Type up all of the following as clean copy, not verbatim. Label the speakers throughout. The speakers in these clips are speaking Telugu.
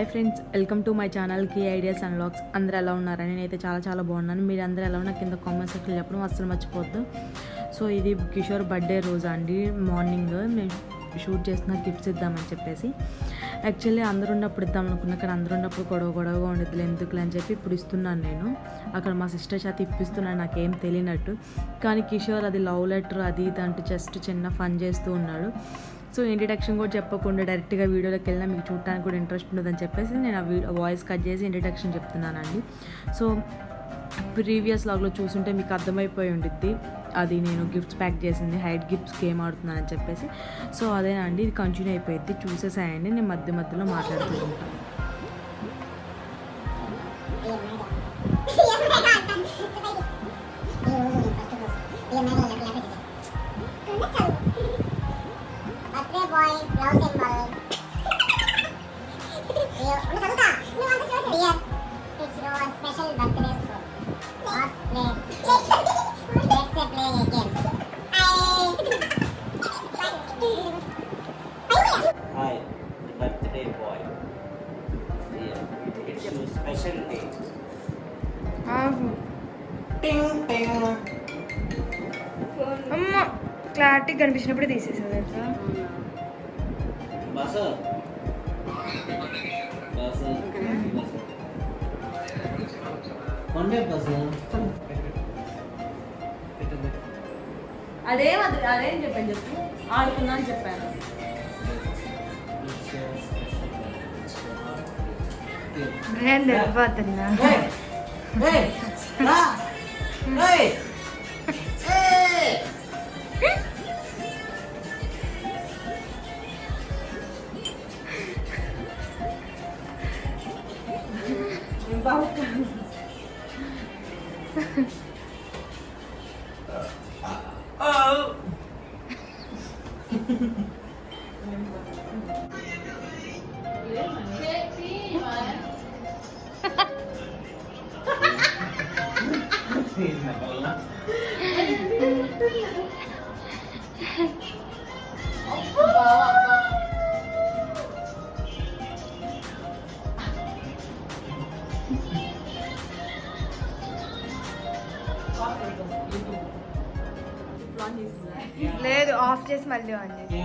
Speaker 1: Hi friends, welcome to my channel key ideas and vlogs. అందరూ ఎలా ఉన్నారని నేనైతే చాలా బాగున్నాను. మీరు అందరూ ఎలా ఉన్నా కింద కామెంట్ సెక్షన్లో చెప్పడం అస్సలు మర్చిపోద్దు. సో ఇది కిషోర్ బర్త్డే రోజు అండి. మార్నింగ్ మేము షూట్ చేస్తున్న గిఫ్ట్స్ ఇద్దామని చెప్పేసి. యాక్చువల్లీ అందరూ ఉన్నప్పుడు ఇద్దాం అనుకున్నా, కానీ అందరూ ఉన్నప్పుడు గొడవగా ఉండేది ఎందుకులే అని చెప్పి ఇప్పుడు ఇస్తున్నాను. నేను అక్కడ మా సిస్టర్ చేత ఇప్పిస్తున్నాను, నాకేం తెలియనట్టు. కానీ కిషోర్ అది లవ్ లెటర్ అది దాంట్లో జస్ట్ చిన్న ఫన్ చేస్తూ ఉన్నాడు. సో ఇంట్రడక్షన్ కూడా చెప్పకుండా డైరెక్ట్గా వీడియోలోకి వెళ్ళినా మీకు చూడటానికి కూడా ఇంట్రెస్ట్ ఉండదని చెప్పేసి నేను ఆ వాయిస్ కట్ చేసి ఇంట్రడక్షన్ చెప్తున్నానండి. సో ప్రీవియస్ లాగ్లో చూసుంటే మీకు అర్థమైపోయి ఉండిద్ది అది నేను గిఫ్ట్స్ ప్యాక్ చేసింది హైట్ గిఫ్ట్స్కి ఏం ఆడుతున్నానని చెప్పేసి. సో అదేనండి, ఇది కంటిన్యూ అయిపోయింది. చూసేసాయండి, నేను మధ్యలో మాట్లాడుతూ ఉంటాను.
Speaker 2: boy, love symbol. Dear, it's your special birthday food. Let's play games.
Speaker 3: Hi, the birthday boy. Yeah, it's your special day. Ting ting.
Speaker 1: అమ్మ క్లారిటీ కనిపించినప్పుడు తీసేసాను తెలుసా.
Speaker 3: బస్ కొండే బస్
Speaker 1: అదేం చెప్పాను ఆడుకున్నా అని చెప్పాను. బ్రాండ్ వెళ్ళిపోతున్నా. లేదు, ఆఫ్ చేసి మళ్ళీ ఆన్ చేసి.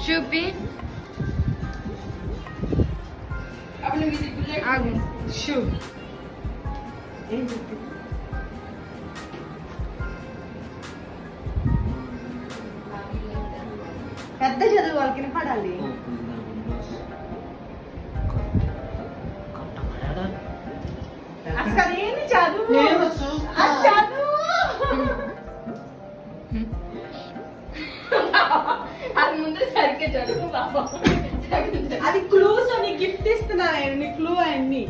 Speaker 1: చూపి షూ పెద్ద చదువు వాళ్ళకి వినపడాలి. అసలు ఏంటి చదువు అది ముందు సరిగ్గా చదువు బాబా. అది క్లూస్ అని గిఫ్ట్ ఇస్తున్నా నీ క్లూ అన్ని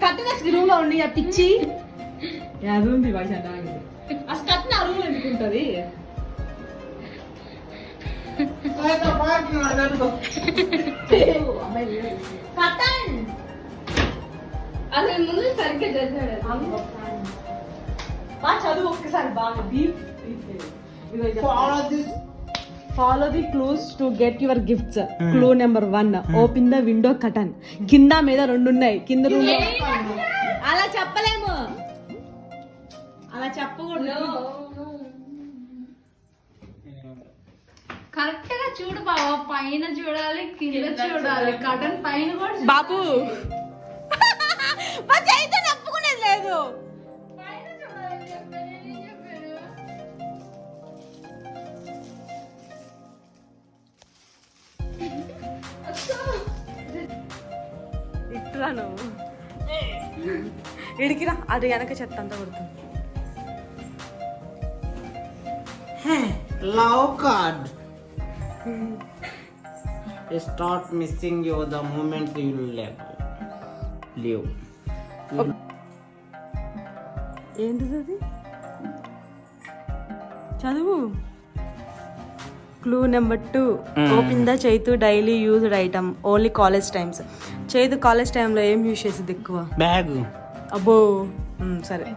Speaker 1: కట్టిన రూమ్ లో ఉండి ఆ పిచ్చి ఉంది అసలు కట్టిన రూమ్ ఎందుకుంటది. అసలు ముందు సరిగ్గా చదివాడు. చదువు ఒక్కసారి బాగా follow the clues to get your gifts. Clue number 1, open the window curtain. కింద మీద 2 ఉన్నాయి. కింద రూమ్ అలా చెప్పలేము, అలా చెప్పకూడదు.
Speaker 4: కరెక్ట్ గా చూడు బాబా, పైన చూడాలి కింద చూడాలి. కటన్ పైన కూడా
Speaker 1: బాబు ఒప్పుకునేది లేదు.
Speaker 4: పైన చూడాలి చెప్పాను.
Speaker 1: ఇట్లా నువ్వు ఇడికిరా, అది వెనక చెత్త అంతా కొడుతుంది.
Speaker 3: Love card. Start missing you the moment you leave.
Speaker 1: ఏంటిది అది? చదువు. Clue number 2. Open the Chaitu daily used item only college times. Chaitu college టైంలో ఏం యూజ్ చేసేది ఎక్కువ?
Speaker 3: Bag.
Speaker 1: అబ్బో సరే.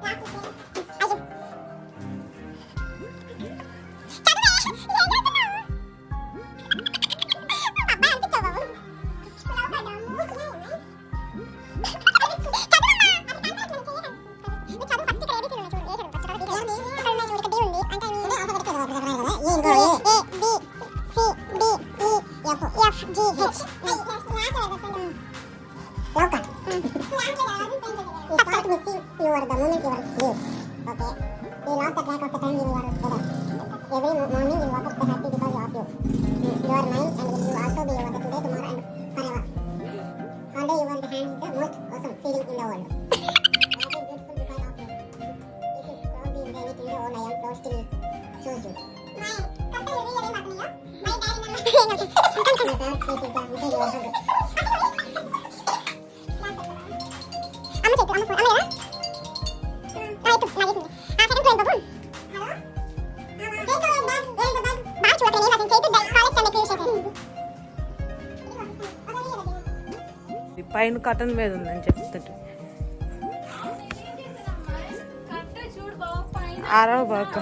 Speaker 1: పైన కటన్ మీద ఉందని చెప్తాడు. ఆరో బాక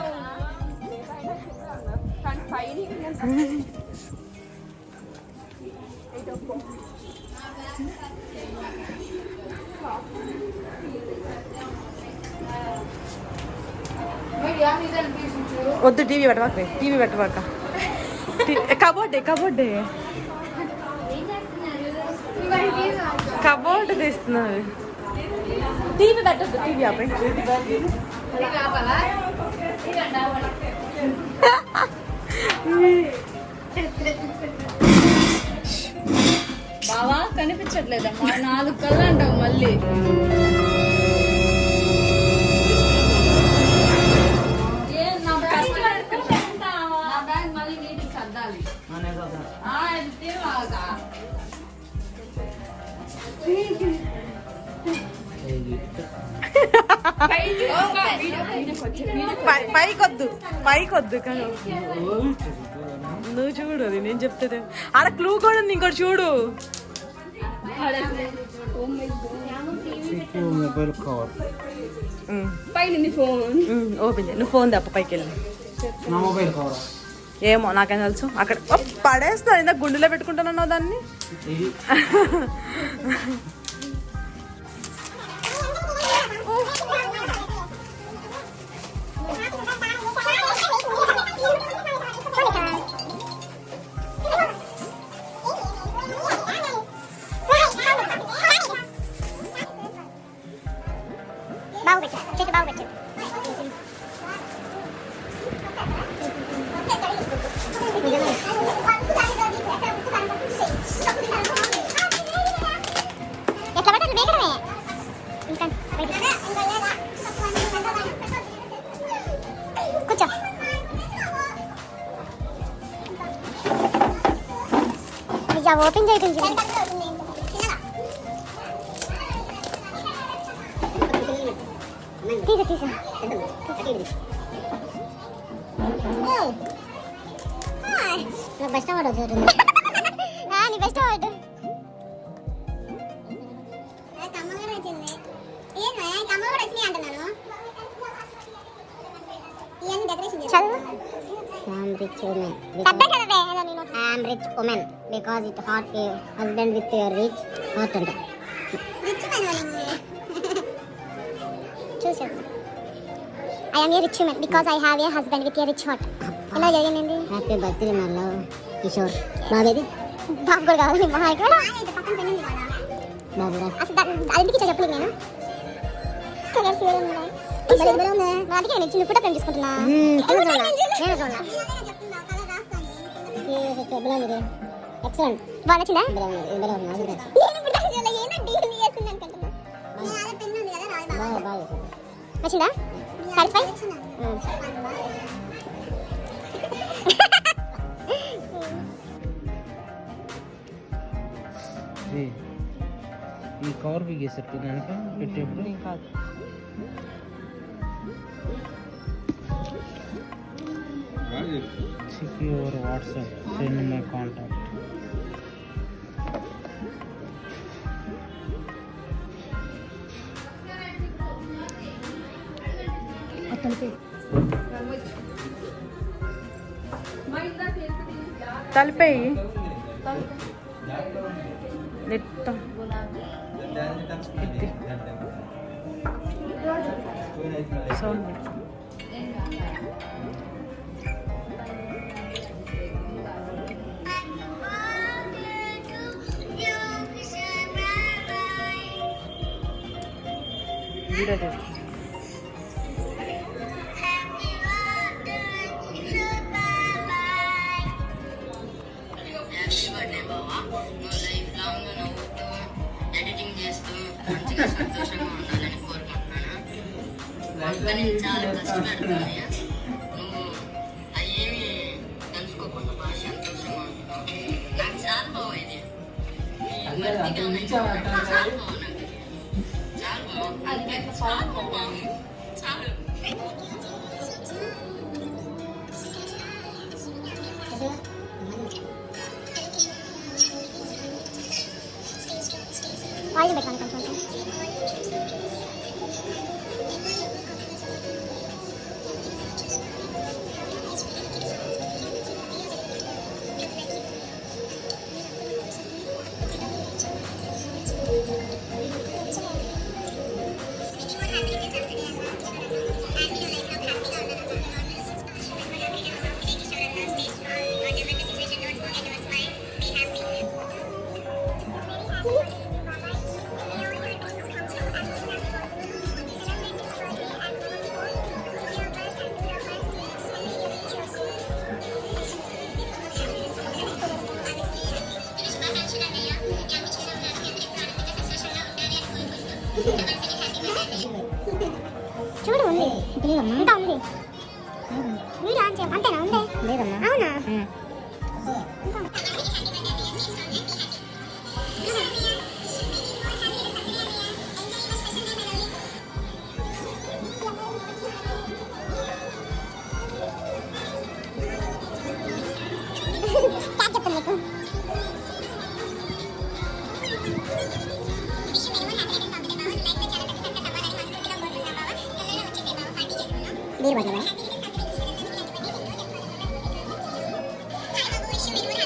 Speaker 1: వద్దు, టీవీ పెట్టబాక. కబోర్డ్ తీస్తున్నారు. టీవీ పెట్టద్దు, టీవీ ఆపై.
Speaker 4: బావా కనిపించట్లేదమ్మా, 4 కళ్ళు అంటావు మళ్ళీ. నా బ్యాగ్ మళ్ళీ నీటికి సర్దాలి.
Speaker 1: పైకొద్దు కానీ నువ్వు చూడు, అది నేను చెప్తే ఆడ క్లూ కూడా ఉంది, ఇంకోటి చూడు.
Speaker 3: Mobile cover.
Speaker 4: పైన ఫోన్
Speaker 1: ఓపెన్ చేయి. నువ్వు ఫోన్ తప్ప పైకి వెళ్ళి.
Speaker 3: నా మొబైల్ కవర్
Speaker 1: ఏమో నాకేం తెలుసు. అక్కడ పడేస్తా, ఇందాక గుండెలో పెట్టుకుంటానన్నావు దాన్ని.
Speaker 2: ఓపెన్ చేయటం తీసా బెస్ట్ అవార్డు వచ్చింది. నీ best award I'm rich woman. I'm rich woman because it hot your husband with your rich heart and rich woman. Choose it. I am a rich woman because I have a husband with a rich heart. ఎలా జరిగింది? Happy birthday my love Kishore. బాబేది బాబు కూడా కాదు, నీ మహా ఇక్కడ బాబురా. అసలు అదికి చెప్పలేదు నేను. కలర్స్ వేరే ఉన్నాయి. అందుకే నేను చిన్న ఫోటో ప్రింట్ చేసుకుంటున్నా. ఎక్సలెంట్. బాగా నచ్చిందా? నచ్చిందా? సాటిస్ఫై?
Speaker 5: ఈ కవర్ బిగేసారు కనుక పెట్టేప్పుడు
Speaker 1: నేను కాదు.
Speaker 5: secure WhatsApp, send my contact.
Speaker 1: తలిపేయి నెట్ సౌండ్ వీడియో చేస్తా.
Speaker 6: ఎడిటింగ్ చేస్తూ మంచిగా సంతోషంగా ఉండాలని కోరుకుంటున్నాను. పక్కన చాలా కష్టపడుతుంది. నువ్వు అయ్యేమి తెలుసుకోకుండా బాగా సంతోషంగా ఉంటున్నావు. నాకు చాలా బాగుంది. చాలా బాగున్నాను. చాలా బాగుంది. చాలు.
Speaker 2: వాయిస్ పెట్టాను కొంచెం. చూడు ఉంది ఇంకా ఉంది. వీడియో ఆన్ చేయం అంతేనా? ఉందే లేదమ్మా. అవునా? చెప్తాను నీకు. మీరు పడలేదా? నెక్స్ట్ ఏంటి?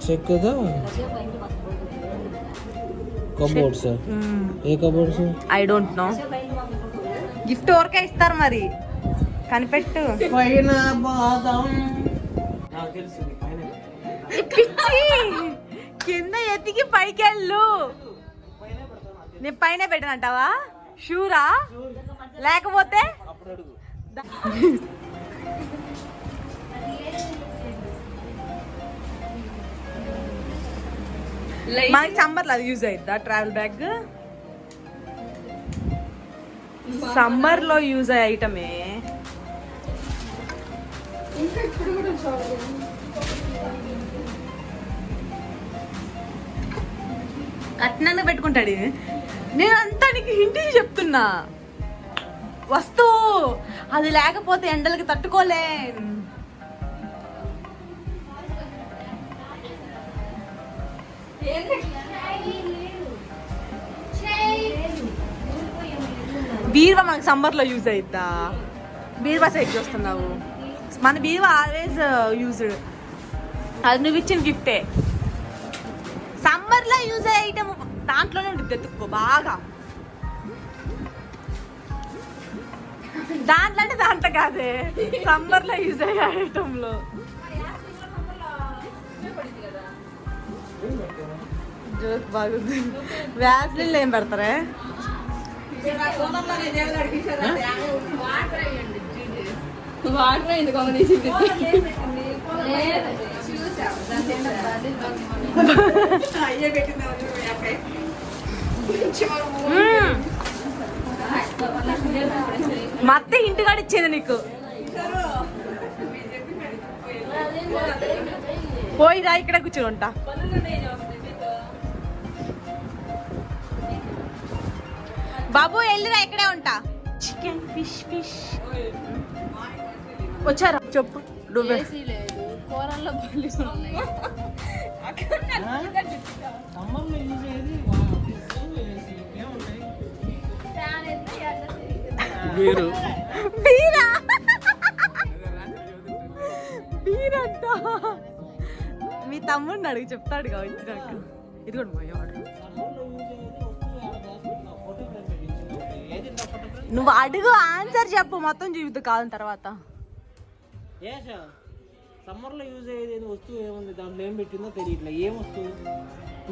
Speaker 5: చెక్ కదా cupboards. A cupboards?
Speaker 1: I don't know. Gift ఎవరికే ఇస్తారు మరి, కనిపెట్టు.
Speaker 5: పైన బాదం.
Speaker 3: నాకు తెలుసు పైన
Speaker 1: పిచ్చి, కింద ఎత్తికి పైకి వెళ్ళు. నేను పైన పెట్టనంటావా? షూరా? లేకపోతే
Speaker 3: అప్పుడు అడుగు.
Speaker 1: మనకి సమ్మర్లో అది యూజ్ అవుతుందా ట్రావెల్ బ్యాగ్? సమ్మర్లో యూజ్ అయ్యే ఐటమే. అట్లా పెట్టుకుంటాడు ఇది. నేను అంతా నీకు హింట్ చెప్తున్నా. వస్తువు అది లేకపోతే ఎండలకి తట్టుకోలే. బీరువా మనకి సమ్మర్లో యూజ్ అవుతా. బీరువా సైడ్ చూస్తున్నావు. మన బీరువా ఆల్వేస్ యూజ్డ్. అది నువ్వు ఇచ్చిన గిఫ్టే. సమ్మర్లో యూజ్ అయ్యే ఐటమ్ దాంట్లోనే ఉంటుంది. ఎత్తుక్కో బాగా. దాంట్లో అంటే దాంట్లో కాదే, సమ్మర్లో యూజ్ అయ్యే ఐటంలో. జోక్ బాగుంది. వ్యాస్లిన్లో ఏం పెడతారే?
Speaker 4: వాటర్ అయింది కొంగ తీసింది
Speaker 1: మా అత్త ఇంటికాడ ఇచ్చేది నీకు. పోయిరా ఇక్కడ కూర్చొని ఉంటా. బాబు వెళ్ళిరా ఇక్కడే ఉంటా. చికెన్ ఫిష్ ఫిష్ వచ్చారా చెప్పు నువ్వే.
Speaker 4: లేదు కూరల్లో బలి ఉన్నాయి.
Speaker 5: సమ్మర్లో యూజ్ అయ్యేది ఏముంటాయి బీరు
Speaker 1: బీరా బీరంట. మీ తమ్ముడిని అడుగు చెప్తాడు కావచ్చు నాకు. ఇది కూడా పోయే ఆర్డర్. నువ్వు అడుగు ఆన్సర్ చెప్పు మొత్తం జీవితం కాలం తర్వాత.
Speaker 5: సమ్మర్లో యూజ్ అయ్యేది వస్తువు ఏముంది దాంట్లో ఏం పెట్టిందో తెలియట్లే. ఏం వస్తువు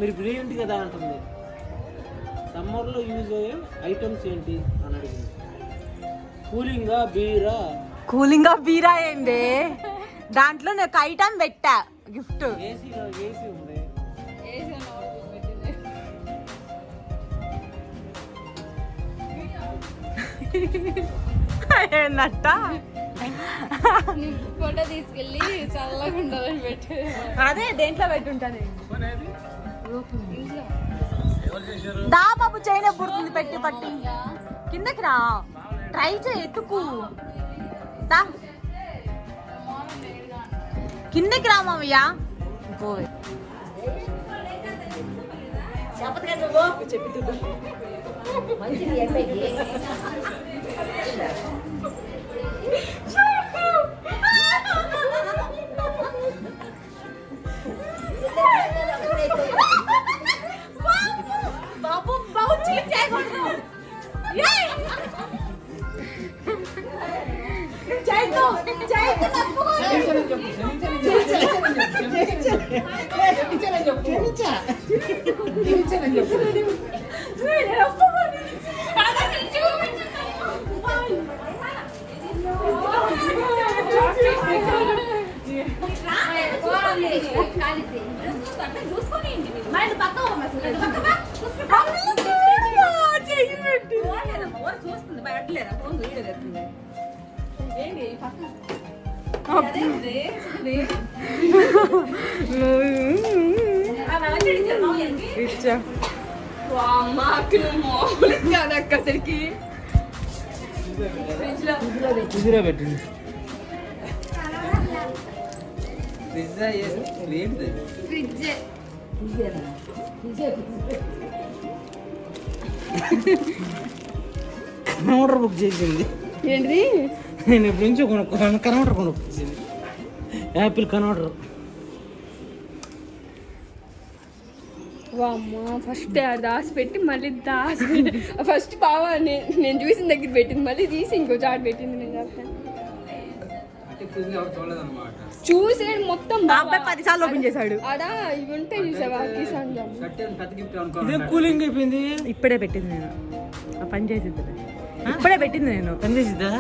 Speaker 5: మీరు బ్రిలియంట్ కదా అంటుంది. సమ్మర్లో యూజ్ అయ్యే ఐటమ్స్ ఏంటి అని అడిగింది. కూలింగా బీరా.
Speaker 1: కూలింగ్ ఆఫ్ బీరా ఏంటి? దాంట్లో నాకు ఐటమ్ పెట్టా గిఫ్ట్.
Speaker 5: ఏసీ ఉంది.
Speaker 1: ఏందట
Speaker 4: ఫోటో తీసుకెళ్ళి చల్లగా ఉండాలని పెట్టు.
Speaker 1: అదే దేంట్లో పెట్టుంటాను. దా బాబు చైనా పుడుతుంది పెట్టి పట్టి కిందకి రా. ట్రై చేయి ఎత్తుకు. దా కిందకి రా మామయ్య. పోవే బాబు బాబు చీట్ చేయకూడదు.
Speaker 5: ఫ్రిడ్జ్లో పెట్టండి.
Speaker 4: ఫ్రిడ్జ్
Speaker 5: కన్వర్టర్ బుక్ చేసింది.
Speaker 4: ఏంటిది?
Speaker 5: నేను ఎప్పటి నుంచో కొనుక్కోను. కన్వర్టర్ కొనుక్కొచ్చింది. Apple converter.
Speaker 4: అమ్మా ఫస్ట్ దాసి పెట్టి మళ్ళీ ఫస్ట్ బావా నేను చూసిన దగ్గర పెట్టింది మళ్ళీ తీసి ఇంకో చాట్ పెట్టింది. నేను చెప్తాను చూసి నేను మొత్తం
Speaker 1: అబ్బాయి 10 సార్లు ఓపెన్ చేశాడు.
Speaker 4: అడా ఇవి ఉంటాయి చూసావా కిసాన్
Speaker 5: ఇదే కూలింగ్ అయిపోయింది.
Speaker 1: ఇప్పుడే పెట్టింది నేను. ఆ పని చేసిద్ది. ఇప్పుడే పెట్టింది నేను.
Speaker 5: పని చేసిద్దా?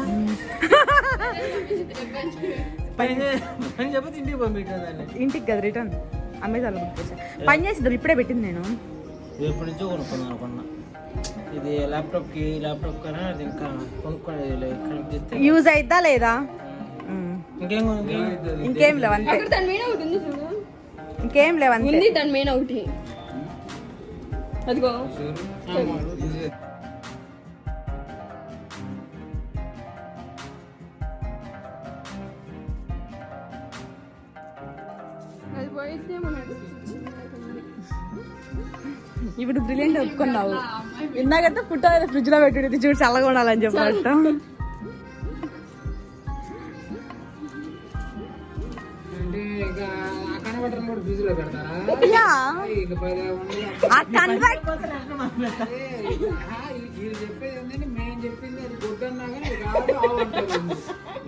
Speaker 5: పని చెప్పి ఇంటికి పంపించాను.
Speaker 1: ఇంటికి కదా రిటర్న్ అమెజాన్లో బుక్ చేసా. పని చేసిద్దాం. ఇప్పుడే పెట్టింది నేను.
Speaker 5: ఎప్పటి నుంచో కొనుక్కుందాం అనుకున్నా. ఇది ల్యాప్టాప్ కన్నా అది ఇంకా కొనుక్కోలేదు.
Speaker 1: యూజ్ అయిద్దా లేదా? ఇంకేం లేవు అంతే.
Speaker 4: అక్కడ దాని మెయిన్ ఒకటి ఉంది చూడు.
Speaker 1: ఇంకేం లేవు అంతే.
Speaker 4: ఉంది దాని మెయిన్ ఒకటి. అదిగో అది పోయితే
Speaker 1: ఇప్పుడు బ్రిలియంట్ ఒప్పుకున్నావు. ఇందాకంటే ఫుడ్ ఫ్రిడ్జ్ లో పెట్టి చూడు చల్లగా ఉండాలని చెప్పినట్టు.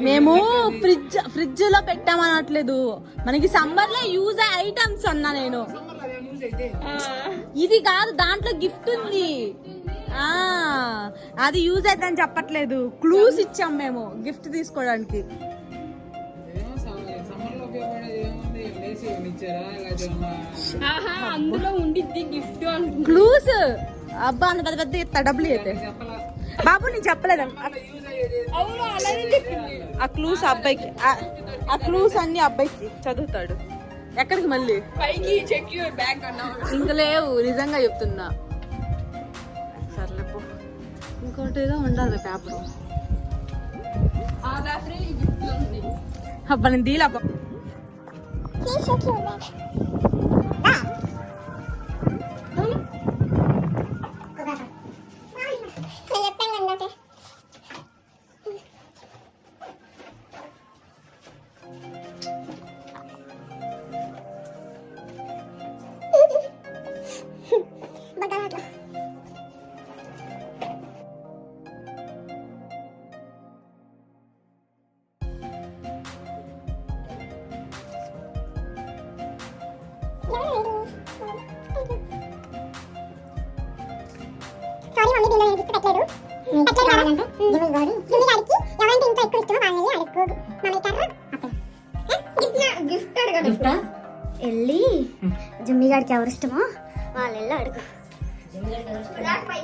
Speaker 1: మేము ఫ్రిడ్జ్ లో పెట్టామనట్లేదు. మనకి సమ్మర్ లో యూజ్ అయ్యే ఐటమ్స్ అన్నా నేను. ఇది కాదు దాంట్లో గిఫ్ట్ ఉంది. అది యూజ్ అవుతుందని చెప్పట్లేదు, క్లూస్ ఇచ్చాం మేము గిఫ్ట్ తీసుకోవడానికి.
Speaker 4: అందులో ఉండిద్ది గిఫ్ట్ అనుకుంటా.
Speaker 1: క్లూస్ అబ్బా అంత పెద్ద పెద్ద ఇస్తా డబ్బులు అయితే. బాబు నేను చెప్పలేదు
Speaker 4: అవును అలానే చెప్పింది.
Speaker 1: ఆ క్లూస్ అబ్బాయికి, ఆ క్లూస్ అన్ని అబ్బాయికి చదువుతాడు. ఎక్కడికి మళ్ళీ
Speaker 4: పైకి చెక్ యువర్ బ్యాంక్ అన్నావు.
Speaker 1: ఇంక లేవు, నిజంగా చెప్తున్నా. సర్లేపో, ఇంకోటి ఏదో ఉండాలి పేపర్.
Speaker 4: ఆ పేపర్ గిఫ్ట్ ఉంది.
Speaker 1: అబ్బా నేను దీలబ్బా.
Speaker 2: He's so cute. Dad. Sorry mummy దీనిలో నేను గిఫ్ట్ పెట్టలేదు. పెట్టలేదు జిమ్మి గాడికి ఎవరైతే ఇంట్లో ఎక్కువ ఇష్టమో వాళ్ళని అడుగు. మమ్మీ కర్ర గిఫ్ట్ అడగ. గిఫ్టా వెళ్ళి జిమ్మి గాడికి ఎవరు ఇష్టమో వాళ్ళు వెళ్ళి అడుగు.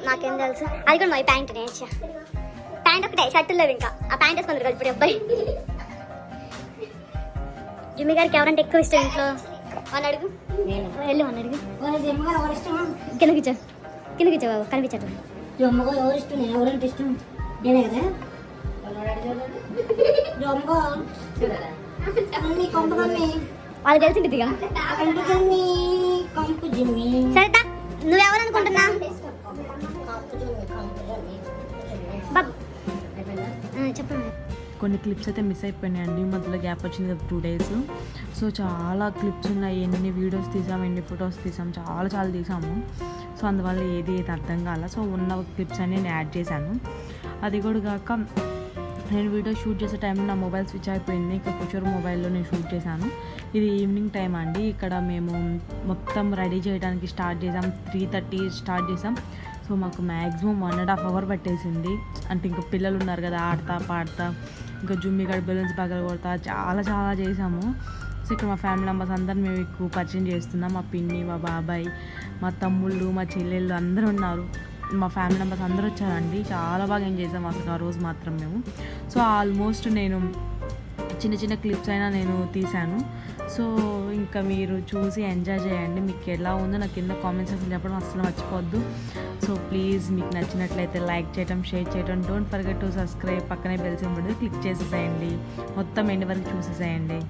Speaker 2: నాకేం తెలుసు. అది కూడా మా ప్యాంట్ నేర్చా. ప్యాంట్ ఒకటే, షర్ట్ లేదు ఇంకా. ఆ ప్యాంట్ వేసుకుందరు కదా ఇప్పుడు అబ్బాయి. జిమ్మి గారికి ఎవరంటే ఎక్కువ ఇష్టం ఇంట్లో వాళ్ళు అడుగు. వెళ్ళి వాళ్ళు అడుగు. కిందకి ఇచ్చా, కిందకి ఇచ్చా బాబు కనిపించట్టు.
Speaker 7: జొమ్మగా ఎవరు ఇష్టం? నేను ఎవరంటే ఇష్టం నేనే కదా. జొమ్మగా
Speaker 2: వాళ్ళు తెలిసింది ఇక.
Speaker 7: కంపు జిమ్మి
Speaker 2: సరితా నువ్వెవరు అనుకుంటున్నా బాబు చెప్పండి.
Speaker 1: కొన్ని క్లిప్స్ అయితే మిస్ అయిపోయినాయండి, మధ్యలో గ్యాప్ వచ్చింది కదా 2 days. సో చాలా క్లిప్స్ ఉన్నాయి, ఎన్ని వీడియోస్ తీసాము, ఎన్ని ఫొటోస్ తీసాము, చాలా తీసాము. సో అందువల్ల ఏది అర్థం కాల. సో ఉన్న క్లిప్స్ అన్ని నేను యాడ్ చేశాను. అది కూడా కాక నేను వీడియో షూట్ చేసే టైంలో నా మొబైల్ స్విచ్ అయిపోయింది. ఇంకా కూర్చోరు మొబైల్లో నేను షూట్ చేశాను. ఇది ఈవినింగ్ టైం అండి. ఇక్కడ మేము మొత్తం రెడీ చేయడానికి స్టార్ట్ చేసాం. 3:30 స్టార్ట్ చేసాం. సో మాకు మ్యాక్సిమం 1.5 hour పట్టేసింది. అంటే ఇంకా పిల్లలు ఉన్నారు కదా, ఆడతా పాడతా, ఇంకా జుమ్మి గడి బెలూన్స్ పగల కొడతా, చాలా చేసాము. సో ఇక్కడ మా ఫ్యామిలీ మెంబర్స్ అందరు మేము ఎక్కువ పరిచయం చేస్తున్నాం. మా పిన్ని, మా బాబాయ్, మా తమ్ముళ్ళు, మా చెల్లెళ్ళు అందరూ ఉన్నారు. మా ఫ్యామిలీ మెంబర్స్ అందరూ వచ్చారండి. చాలా బాగా ఎంజాయ్ చేసాం అసలు ఆ రోజు మాత్రం మేము. సో ఆల్మోస్ట్ నేను చిన్న క్లిప్స్ అయినా నేను తీశాను. సో ఇంకా మీరు చూసి ఎంజాయ్ చేయండి. మీకు ఎలా ఉందో నాకు కింద కామెంట్ సెక్షన్ చెప్పడం అస్సలు మర్చిపోవద్దు. సో ప్లీజ్ మీకు నచ్చినట్లయితే లైక్ చేయడం, షేర్ చేయడం, డోంట్ ఫర్గెట్ టు సబ్స్క్రైబ్. పక్కనే బెల్ సింబల్ క్లిక్ చేసేసేయండి. మొత్తం ఎండ్ వరకు చూసేసేయండి.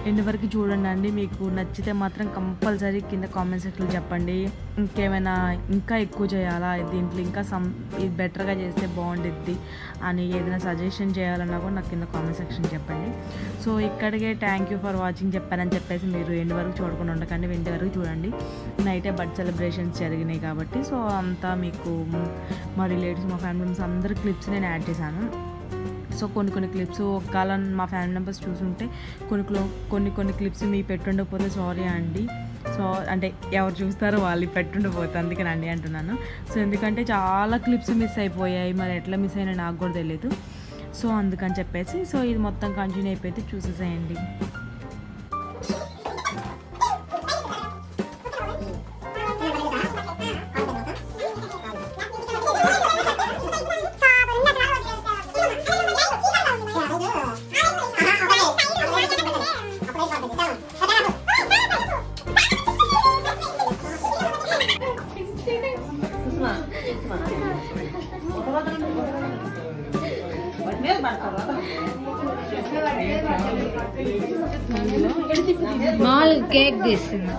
Speaker 1: ఎండ్ వరకు చూడండి అండి. మీకు నచ్చితే మాత్రం కంపల్సరీ కింద కామెంట్ సెక్షన్లో చెప్పండి. ఇంకేమైనా ఇంకా ఎక్కువ చేయాలా, దీంట్లో ఇంకా ఇది బెటర్గా చేస్తే బాగుండిద్ది అని ఏదైనా సజెషన్ చేయాలన్నా కూడా నాకు కింద కామెంట్ సెక్షన్ చెప్పండి. సో ఇక్కడికే థ్యాంక్ యూ ఫర్ వాచింగ్ చెప్పారని చెప్పేసి మీరు ఎండ్ వరకు చూడకుండా ఉండకండి, ఎండ్ వరకు చూడండి. నైటే బర్త్ సెలబ్రేషన్స్ జరిగినాయి కాబట్టి సో అంతా మీకు మా రిలేటివ్స్, మా ఫ్యామిలీ మెంబర్స్ అందరి క్లిప్స్ నేను యాడ్ చేశాను. సో కొన్ని క్లిప్స్ ఒకవేళ మా ఫ్యామిలీ మెంబర్స్ చూసుంటే కొన్ని క్లిప్స్ మీ పెట్టుండకపోతే సారీ అండి. సో అంటే ఎవరు చూస్తారో వాళ్ళు పెట్టుండకపోతే అందుకని అండి అంటున్నాను. సో ఎందుకంటే చాలా క్లిప్స్ మిస్ అయిపోయాయి, మరి ఎట్లా మిస్ అయినా నాకు కూడా తెలియదు. సో అందుకని చెప్పేసి సో ఇది మొత్తం కంటిన్యూ అయిపోతే చూసేసేయండి.
Speaker 7: మాల్ కేక్ తీస్తుంది.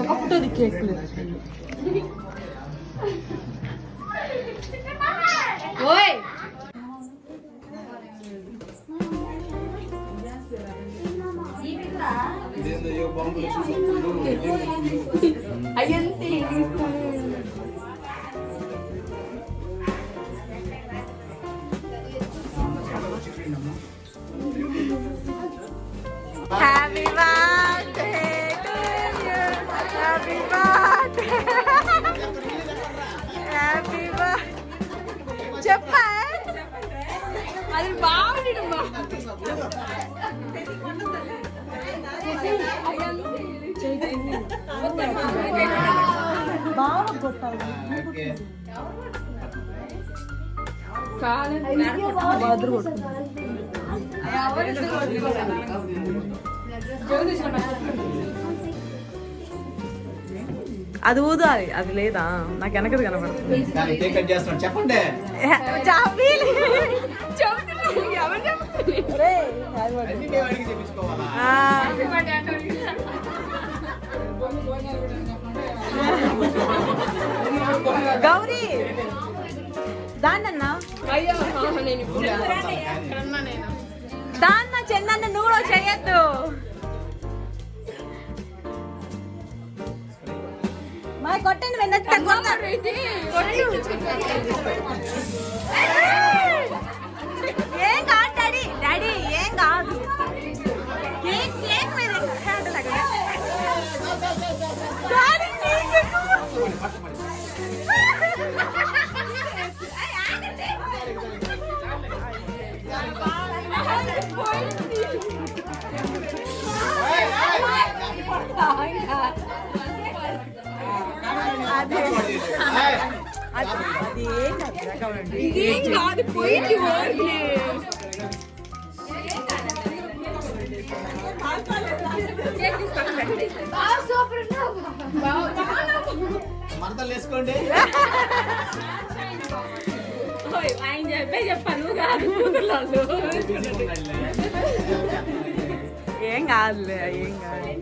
Speaker 1: ఒకప్పుడు కేక్
Speaker 7: ఓయ్
Speaker 1: happy happy birthday happy birthday చెప్పా
Speaker 4: అది బాగుండమ్మా
Speaker 1: బాగా కొట్టాలి బదురు అది ఊదాలి అది లేదా నాకు వెనకది కనబడుతుంది
Speaker 5: చెప్పండి
Speaker 1: చాపీలు. ఆ. గౌరీ దాన్నన్నా
Speaker 4: అయ్యో నేను ఇప్పుడు
Speaker 1: దాన్న చెందన్న నువ్వు కూడా చేయొద్దు మా కొట్టండి వెన్నట్టు ఏం కాదు డాడీ డాడీ ఏం కాదు కేక్ కేక్ మీద డాడీ
Speaker 4: ఇదేం కాదు పోయింది ఓన్లీ
Speaker 5: మరదలు వేసుకోండి
Speaker 4: ఆయన చెప్పే చెప్పాను కాదు
Speaker 1: ఏం కాదులే ఏం కాదు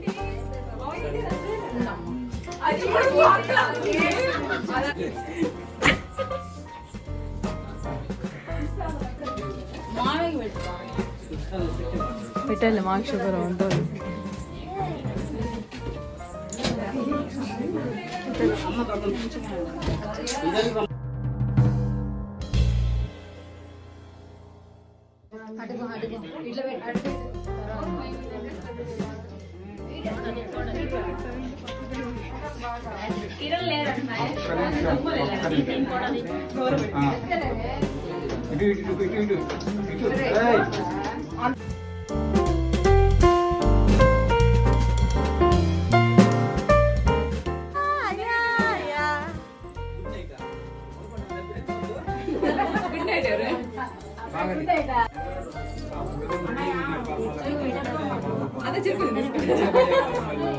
Speaker 1: పెట్టాలి మాకు షుగర్ ఉంటుంది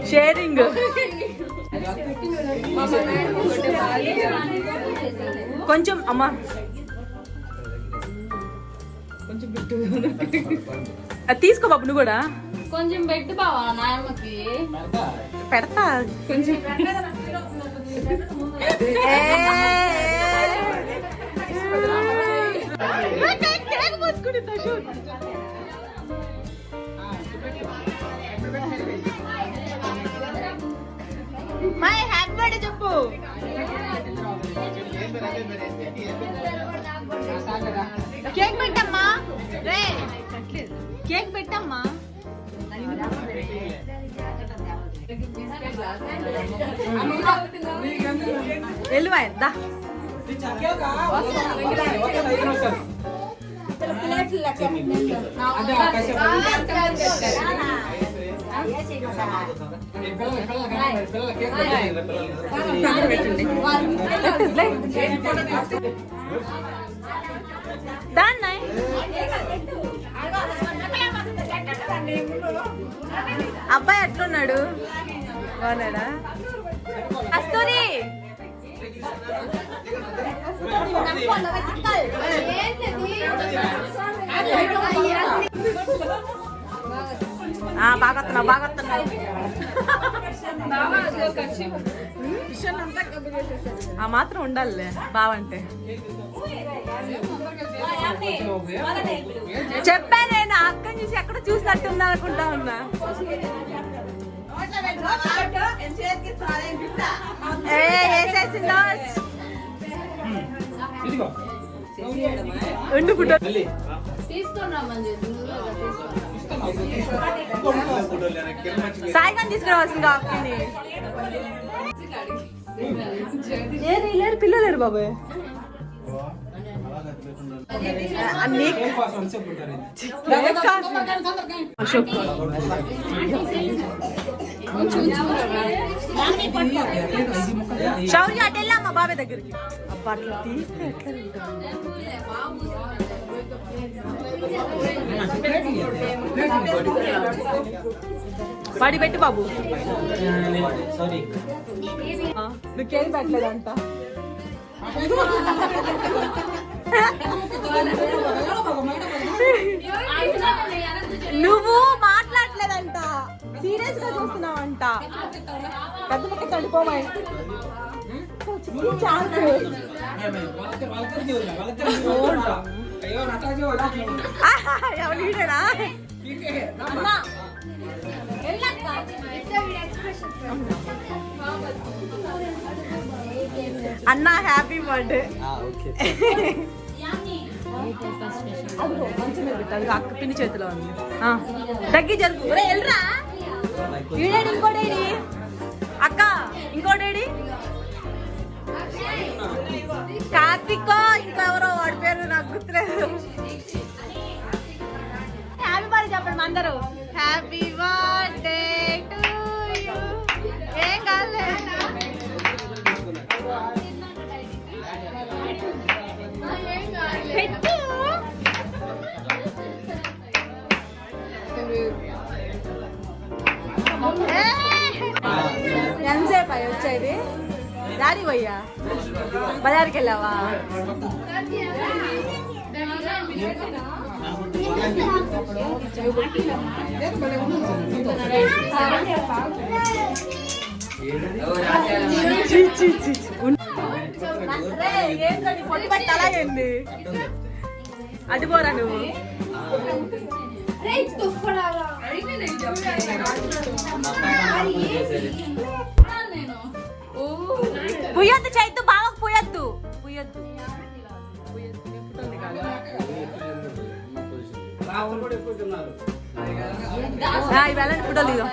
Speaker 1: షేరింగ్ కొంచెం అమ్మా కొంచెం అది తీసుకో బాబు నువ్వు కూడా
Speaker 6: కొంచెం పెట్టు బావా నాయమ్మకి
Speaker 1: పెడతా కొంచెం మై హ్యాపీ బర్త్డే చెప్పు కేక్ పెట్టమ్మా రే కేక్ పెట్టమ్మా వెళ్ళిపోయిందా దాన్ని అబ్బాయి ఎట్లున్నాడు బాగున్నాడా అస్తూరి బాగొస్తున్నావు బాగొస్తున్నావు ఆ మాత్రం ఉండాలిలే బావంటే చెప్పా నేను అక్కని చూసి ఎక్కడ చూసినట్టుందా అనుకుంటా ఉన్నా వేసేసిందా ఉండు ఫుటో సాయిగా తీసుకురావాల్సిందిగా అక్కని లేరు పిల్లలేరు బాబాయ్ అశోక్ శౌర్య అటు వెళ్ళా మా బాబాయ్ దగ్గరికి అబ్బా అట్లా తీస్తే పడి పెట్టి బాబు
Speaker 5: సారీ
Speaker 1: నువ్వేం పెట్టలేదంట నువ్వు మాట్లాడలేదంట సీరియస్ గా చూస్తున్నావంట పెద్ద పక్క తడిపోమాయి ఛాన్స్ ఎవరిడేనా అన్న హ్యాపీ బర్త్డే అదిగో మంచిగా పెట్టాలి అక్క పిన్ని చేతిలో ఉంది తగ్గి జరుపు వెళ్ళరా ఈడేడి ఇంకోటేడి అక్క ఇంకోటేడి కార్తిక్ ఇంకెవరో వాడి పేరు నాకు గుర్తులేదు హ్యాపీ బర్త్డే చెప్పండి మా అందరూ హ్యాపీ బర్త్డే టు యూ ఏం కాలేదు ఎంతసేపు అయ్యి వచ్చేది దారి పోయ్యా బజార్కి వెళ్ళావా పొట్టి పట్టి అలాగేంది అది పోరా నువ్వు పుయ్యొద్దు చైతు బావకు పుయ్యొద్దు పుయ్యొద్దు వెళ్ళండి ఫోటోలు ఇదో